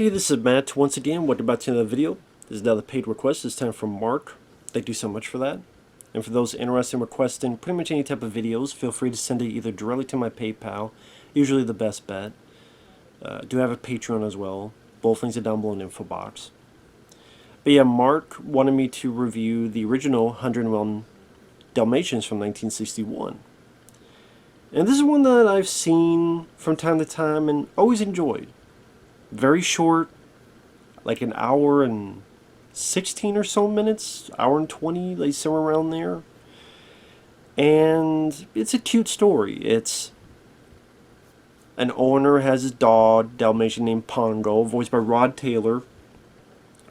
Hey, this is Matt once again. Welcome back to another video. This is another paid request, this time from Mark. Thank you so much for that. And for those interested in requesting pretty much any type of videos, feel free to send it either directly to my PayPal, usually the best bet. I do have a Patreon as well. Both links are down below in the info box. But yeah, Mark wanted me to review the original 101 Dalmatians from 1961. And this is one that I've seen from time to time and always enjoyed. Very short, like an hour and 16 or so minutes, hour and 20, like somewhere around there. And it's a cute story. It's an owner has his dog, Dalmatian named Pongo, voiced by Rod Taylor.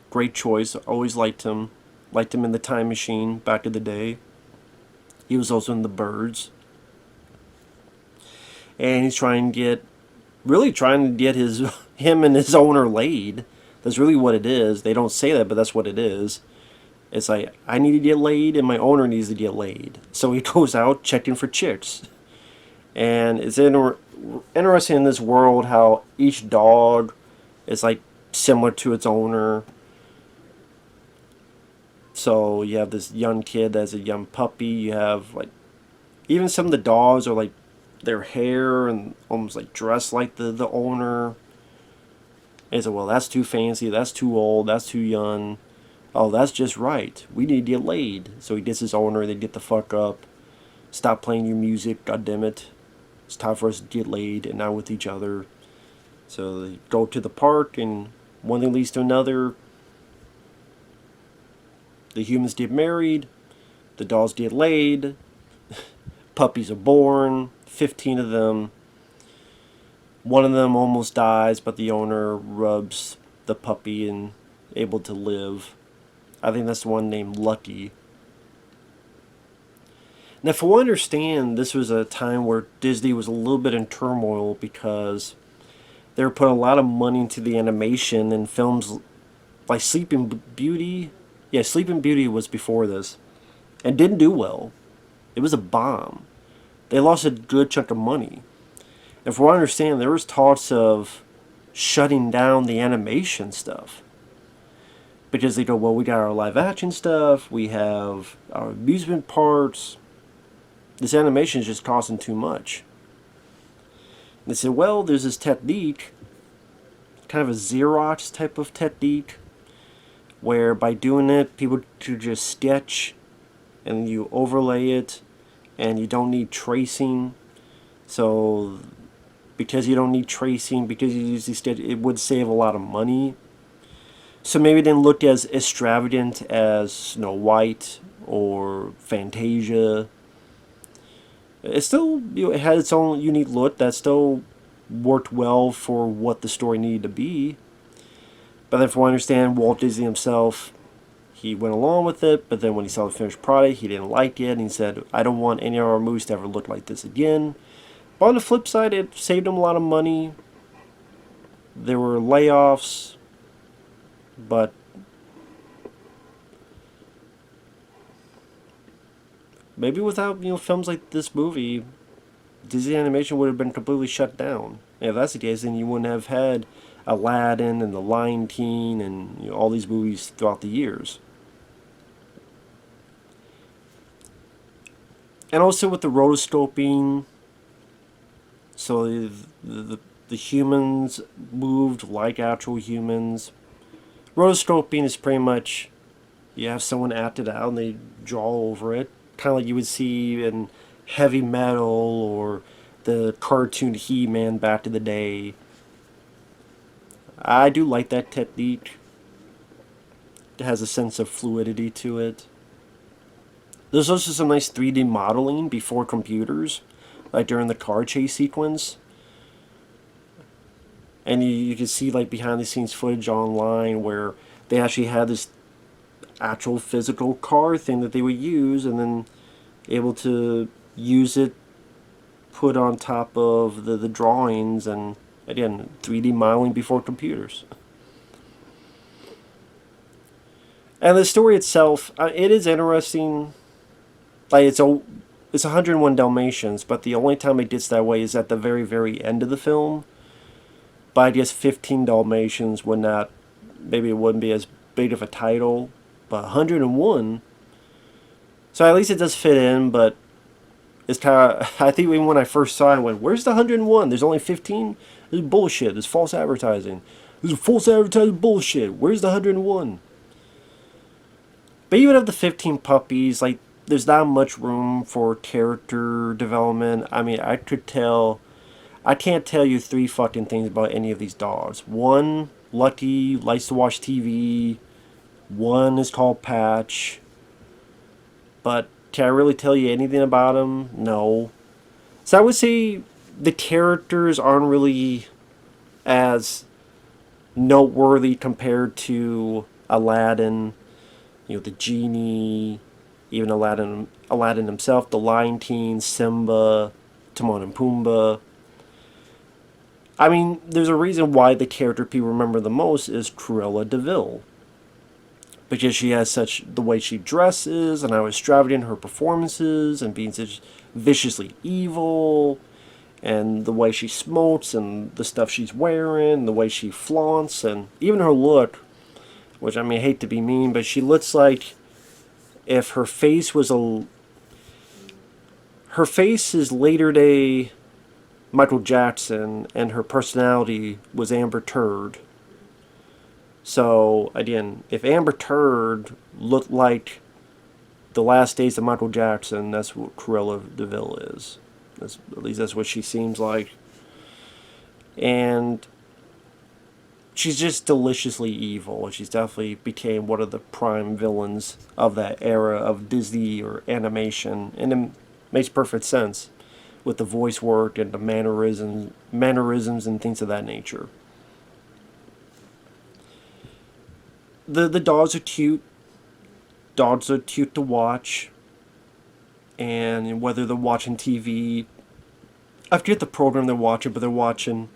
Great choice. Always liked him. Liked him in The Time Machine back in the day. He was also in The Birds. And he's trying to get him and his owner laid. That's really what it is. They don't say that, but that's what it is. It's like, I need to get laid and my owner needs to get laid. So he goes out checking for chicks. And it's interesting in this world how each dog is like similar to its owner. So you have this young kid that's a young puppy. You have like, even some of the dogs are like their hair and almost like dressed like the owner. And he said, well, that's too fancy, that's too old, that's too young. Oh, that's just right. We need to get laid. So he gets his owner, they get the fuck up. Stop playing your music, goddammit. It's time for us to get laid and not with each other. So they go to the park and one thing leads to another. The humans get married, the dogs get laid, puppies are born, 15 of them. One of them almost dies, but the owner rubs the puppy and able to live. I think that's the one named Lucky. Now, from what I understand, this was a time where Disney was a little bit in turmoil because they were putting a lot of money into the animation and films like Sleeping Beauty. Yeah, Sleeping Beauty was before this and didn't do well. It was a bomb. They lost a good chunk of money. And from what I understand, there was talks of shutting down the animation stuff. Because they go, well, we got our live action stuff, we have our amusement parks. This animation is just costing too much. And they said, well, there's this technique, kind of a Xerox type of technique, where by doing it, people could just sketch and you overlay it and you don't need tracing. So because you don't need tracing, because you use these, it would save a lot of money. So maybe it didn't look as extravagant as Snow White or Fantasia. It still, it had its own unique look that still worked well for what the story needed to be. But then from what I understand, Walt Disney himself, he went along with it, but then when he saw the finished product, he didn't like it, and he said, I don't want any of our movies to ever look like this again. But on the flip side, it saved him a lot of money. There were layoffs, but maybe without films like this movie, Disney Animation would have been completely shut down. And if that's the case, then you wouldn't have had Aladdin and The Lion King and all these movies throughout the years. And also with the rotoscoping, so the humans moved like actual humans. Rotoscoping is pretty much, you have someone act it out and they draw over it. Kind of like you would see in Heavy Metal or the cartoon He-Man back in the day. I do like that technique. It has a sense of fluidity to it. There's also some nice 3D modeling before computers, like during the car chase sequence. And you can see like behind the scenes footage online where they actually had this actual physical car thing that they would use and then able to use it put on top of the drawings, and again, 3D modeling before computers. And the story itself, it is interesting. Like it's 101 Dalmatians, but the only time it gets that way is at the very, very end of the film, But I guess 15 Dalmatians would not, maybe it wouldn't be as big of a title. But 101, so at least it does fit in, but it's kind of, I think even when I first saw it, I went, where's the 101? There's only 15? This is bullshit. This is false advertising. This is false advertising bullshit. Where's the 101? But even of the 15 puppies, like, there's not much room for character development. I mean, I can't tell you three fucking things about any of these dogs. One, Lucky, likes to watch TV. One is called Patch. But can I really tell you anything about him? No. So I would say the characters aren't really as noteworthy compared to Aladdin, the genie, even Aladdin himself, the Lion King, Simba, Timon and Pumbaa. I mean, there's a reason why the character people remember the most is Cruella de Vil. Because she has such, the way she dresses and how extravagant her performances and being such viciously evil, and the way she smokes and the stuff she's wearing, the way she flaunts, and even her look, which, I mean, I hate to be mean, but she looks like if her face was her face is later day Michael Jackson and her personality was Amber Turd. So, again, if Amber Turd looked like the last days of Michael Jackson, that's what Cruella de Vil is. At least that's what she seems like. And she's just deliciously evil. She's definitely became one of the prime villains of that era of Disney or animation. And it makes perfect sense with the voice work and the mannerisms and things of that nature. The dogs are cute. Dogs are cute to watch. And whether they're watching TV, I forget the program they're watching, but they're watching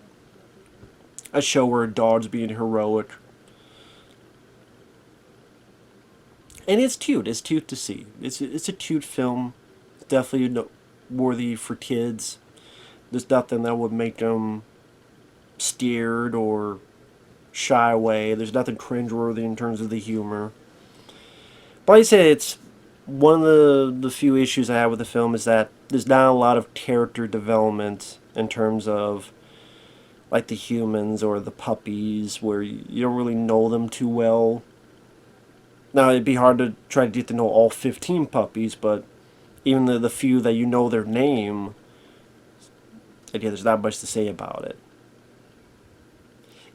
a show where a dog's being heroic. And it's cute. It's cute to see. It's a cute film. Definitely worthy for kids. There's nothing that would make them scared or shy away. There's nothing cringeworthy in terms of the humor. But like I say, it's one of the few issues I have with the film is that there's not a lot of character development in terms of like the humans or the puppies, where you don't really know them too well. Now, it'd be hard to try to get to know all 15 puppies, but even the few that you know their name, again, there's not much to say about it.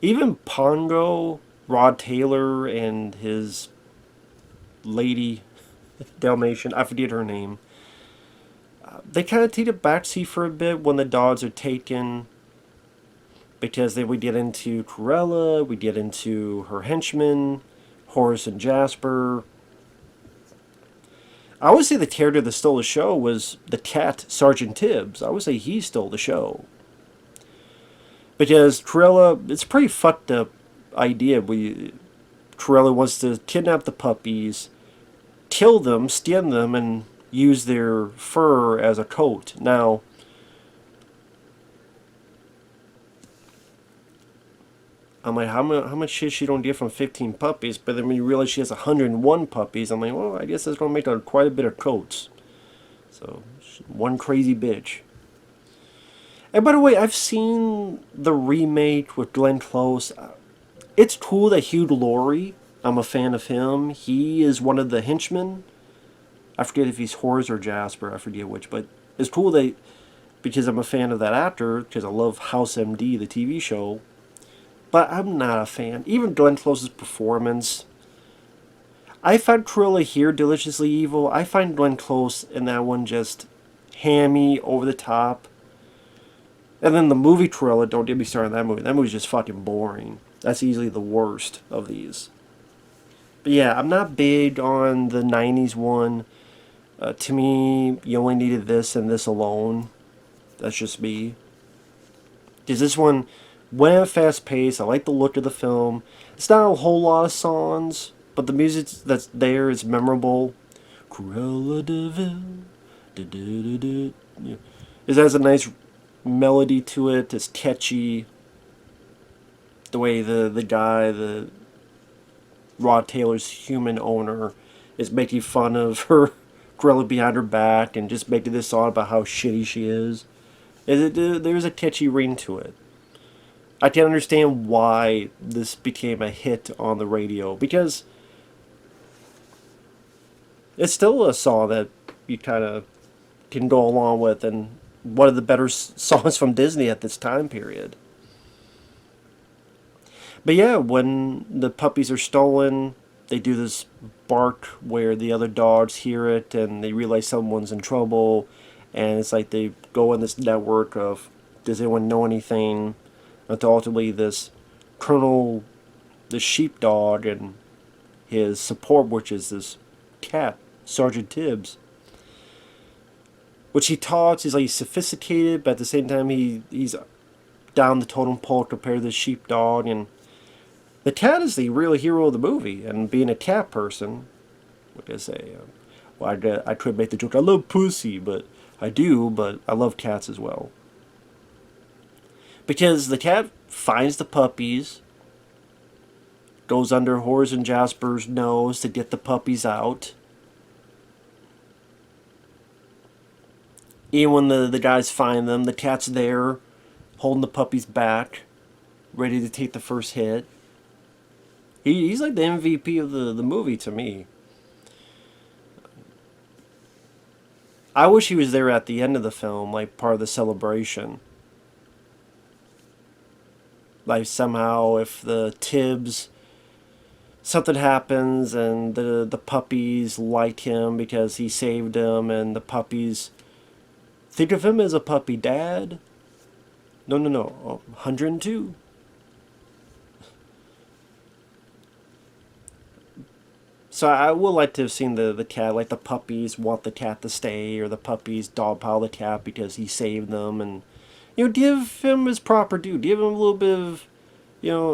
Even Pongo, Rod Taylor, and his lady Dalmatian, I forget her name, they kind of take a backseat for a bit when the dogs are taken, because then we get into Cruella, we get into her henchmen, Horace and Jasper. I would say the character that stole the show was the cat, Sergeant Tibbs. I would say he stole the show. Because Cruella, it's a pretty fucked up idea. Cruella wants to kidnap the puppies, kill them, skin them, and use their fur as a coat. Now, I'm like, how much shit she don't get from 15 puppies? But then when you realize she has 101 puppies, I'm like, well, I guess that's going to make her quite a bit of coats. So, one crazy bitch. And by the way, I've seen the remake with Glenn Close. It's cool that Hugh Laurie, I'm a fan of him. He is one of the henchmen. I forget if he's Horace or Jasper, I forget which. But it's cool that, because I'm a fan of that actor, because I love House MD, the TV show. But I'm not a fan. Even Glenn Close's performance. I find Cruella here deliciously evil. I find Glenn Close in that one just hammy, over the top. And then the movie Cruella, don't get me started on that movie. That movie's just fucking boring. That's easily the worst of these. But yeah, I'm not big on the 90s one. To me, you only needed this and this alone. That's just me. Because this one went at a fast pace. I like the look of the film. It's not a whole lot of songs, but the music that's there is memorable. Cruella de Vil. It has a nice melody to it. It's catchy. The way the guy, the Rod Taylor's human owner, is making fun of her gorilla behind her back and just making this song about how shitty she is. There's a catchy ring to it. I can understand why this became a hit on the radio, because it's still a song that you kind of can go along with, and one of the better songs from Disney at this time period. But yeah, when the puppies are stolen, they do this bark where the other dogs hear it and they realize someone's in trouble, and it's like they go in this network of, does anyone know anything? Until ultimately this Colonel, the sheepdog, and his support, which is this cat, Sergeant Tibbs, which he talks, he's sophisticated, but at the same time he's down the totem pole compared to the sheepdog, and the cat is the real hero of the movie. And being a cat person, like I say, well, I try to make the joke, I love pussy, but I do, but I love cats as well. Because the cat finds the puppies, goes under Horace and Jasper's nose to get the puppies out. Even when the guys find them, the cat's there, holding the puppies back, ready to take the first hit. He's like the MVP of the movie to me. I wish he was there at the end of the film, like part of the celebration. Like somehow if the Tibbs, something happens and the puppies like him because he saved them, and the puppies think of him as a puppy dad. No, 102. So I would like to have seen the cat, like the puppies want the cat to stay, or the puppies dogpile the cat because he saved them, and give him his proper due. Give him a little bit of,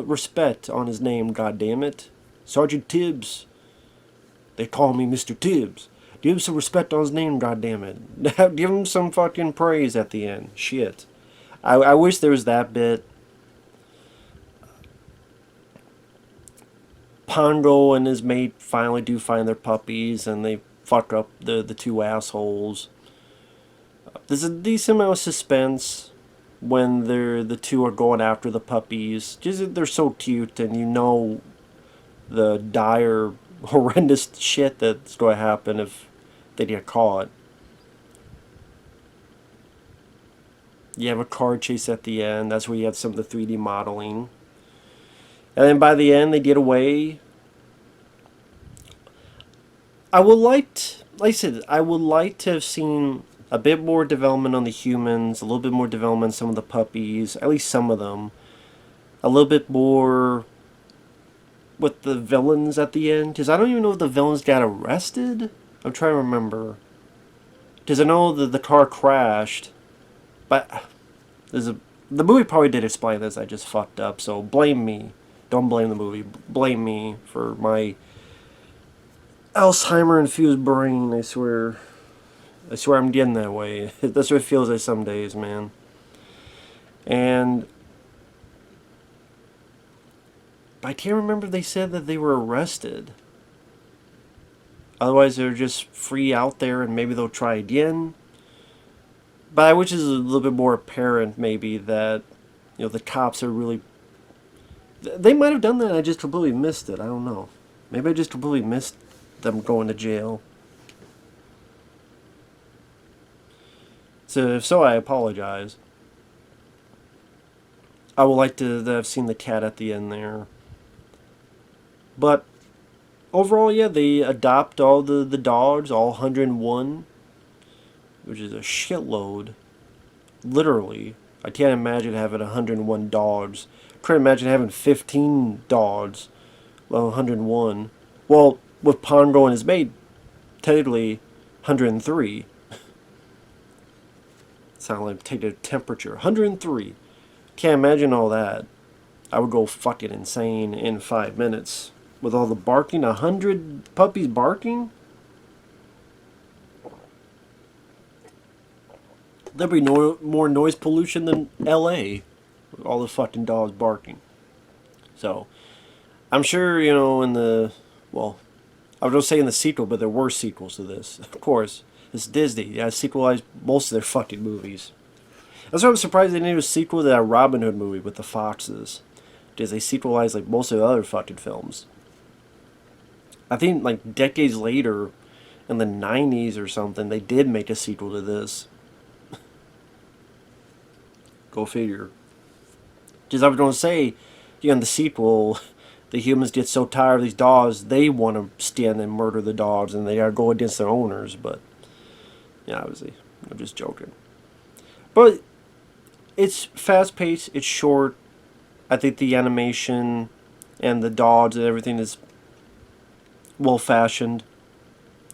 respect on his name, goddammit. Sergeant Tibbs. They call me Mr. Tibbs. Give him some respect on his name, goddammit. Give him some fucking praise at the end. Shit. I wish there was that bit. Pongo and his mate finally do find their puppies, and they fuck up the two assholes. There's a decent amount of suspense when the two are going after the puppies. Just they're so cute, and the dire, horrendous shit that's going to happen if they get caught. You have a car chase at the end. That's where you have some of the 3D modeling. And then by the end, they get away. I would like to have seen a bit more development on the humans, a little bit more development on some of the puppies, at least some of them. A little bit more with the villains at the end, because I don't even know if the villains got arrested. I'm trying to remember. Because I know that the car crashed, but the movie probably did explain this. I just fucked up, so blame me. Don't blame the movie. Blame me for my Alzheimer-infused brain. I swear I'm getting that way. That's what it feels like some days, man. And I can't remember if they said that they were arrested. Otherwise, they're just free out there, and maybe they'll try again. But which is a little bit more apparent, maybe, that the cops are really. They might have done that. I just completely missed it. I don't know. Maybe I just completely missed them going to jail. So if so, I apologize. I would like to have seen the cat at the end there. But overall, yeah, they adopt all the dogs, all 101, which is a shitload. Literally. I can't imagine having 101 dogs. I can't imagine having 15 dogs, well, 101. Well, with Pongo and his mate, technically 103. Sound like take a temperature. 103. Can't imagine all that. I would go fucking insane in 5 minutes. With all the barking, 100 puppies barking? There'd be more noise pollution than LA. With all the fucking dogs barking. So I'm sure, in the, well, I was going to say in the sequel, but there were sequels to this. Of course, it's Disney. Yeah, sequelized most of their fucking movies. That's why I'm surprised they didn't do a sequel to that Robin Hood movie with the foxes. Because they sequelized like most of the other fucking films. I think like decades later, in the 90s or something, they did make a sequel to this. Go figure. Just I was going to say, in the sequel, the humans get so tired of these dogs, they want to stand and murder the dogs, and they gotta go against their owners. But yeah, obviously, I'm just joking. But it's fast paced. It's short. I think the animation and the dogs and everything is well fashioned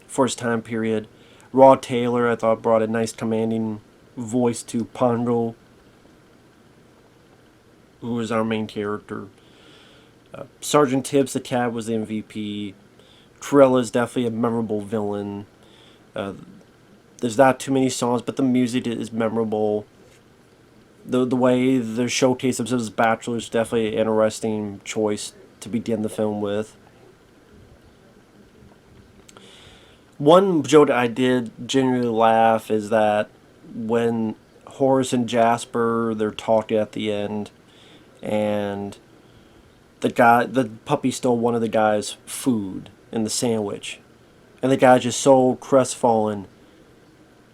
for its time period. Raw Taylor, I thought, brought a nice commanding voice to Pongo, who is our main character. Sergeant Tibbs, the cat, was the MVP. Cruella is definitely a memorable villain. There's not too many songs, but the music is memorable. The way they showcase themselves as bachelors is definitely an interesting choice to begin the film with. One joke I did genuinely laugh is that when Horace and Jasper, they're talking at the end, and the puppy stole one of the guy's food in the sandwich, and the guy's just so crestfallen.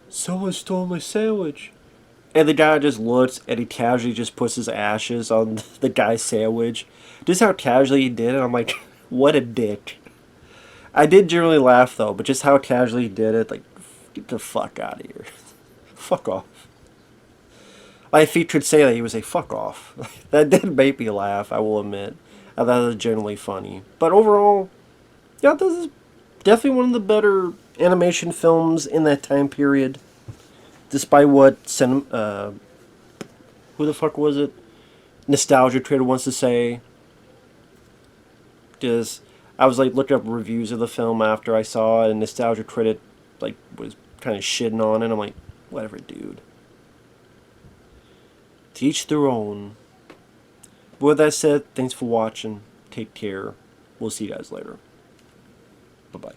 Someone stole my sandwich, and the guy just looks and he casually just puts his ashes on the guy's sandwich. Just how casually he did it, I'm like, what a dick. I did generally laugh though, but just how casually he did it, like, get the fuck out of here. Fuck off. Like, if he could say that, he would say, fuck off. That did make me laugh, I will admit. I thought it was generally funny. But overall, yeah, this is definitely one of the better animation films in that time period. Despite what who the fuck was it? Nostalgia Critic wants to say. Just, I was like looking up reviews of the film after I saw it, and Nostalgia Critic like was kind of shitting on it. I'm like, whatever, dude. To each their own. But with that said, thanks for watching. Take care. We'll see you guys later. Bye-bye.